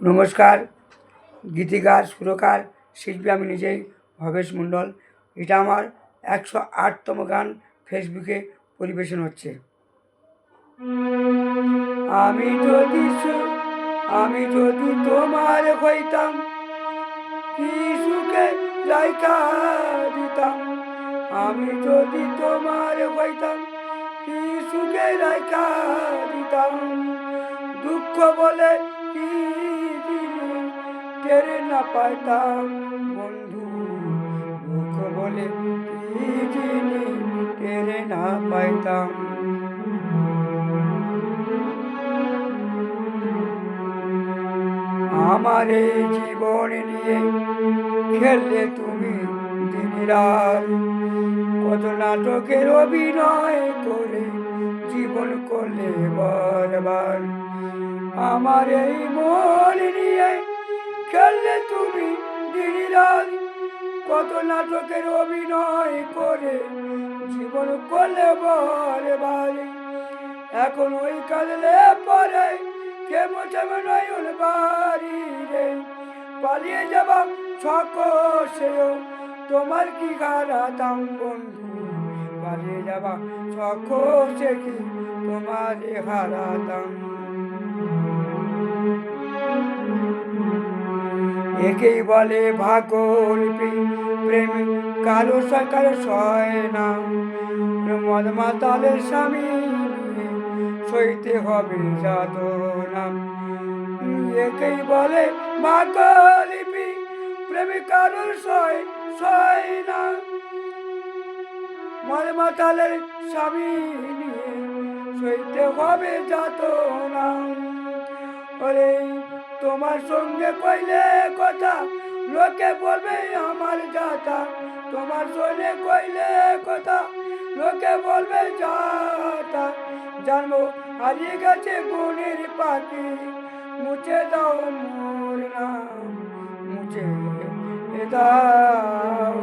নমস্কার। গীতিকার সুরকার শিল্পী আমি নিজেই ভবেশ মণ্ডল। এটা আমার 108তম গান ফেসবুকে পরিবেশন হচ্ছে। আমি যদি তোমার হইতাম, কি সুখে রাইখা দিতাম। আমি যদি তোমার হইতাম, কি সুখে রাইখা দিতাম। দুঃখ বলে কি টেরে না পাইতাম বন্ধু, দুঃখ বলে কি টেরে না পাইতাম। আমার এই জীবন নিয়ে খেললে তুমি দিন রাত, কত নাটকের অভিনয় করে জীবন করলে বারবার। আমার এই মন নিয়ে খেললে তুমি দিন রাত, কত নাটকের অভিনয় করে জীবন করলে বারবার। এখন ওই কাঁদলে পরে কেমন কেমন নয়ন বাড়ি রে, পালিয়ে যাবা ছক সেও তোমার কি হারাতাম বন্ধু। পালিয়ে যাবা ছক সে কি তোমার হারাতাম। একেই বলে ভাগলপি প্রেম কালো সরকার সয় না, মদ মাতালের স্বামী সইতে হবে যাতনা। একেই বলে ভাগলপি প্রেম কালো সয় না, মদ মাতালের স্বামী সইতে হবে যাতনা। ওরে তোমার সঙ্গে কইলে কথা লোকে বলবে আমার যাতা, তোমার সঙ্গে কইলে কথা লোকে বলবে যাতা। জানবো হারিয়ে গেছে বনের পাখি, মুছে দাও মোর নাম, মুছে দাও।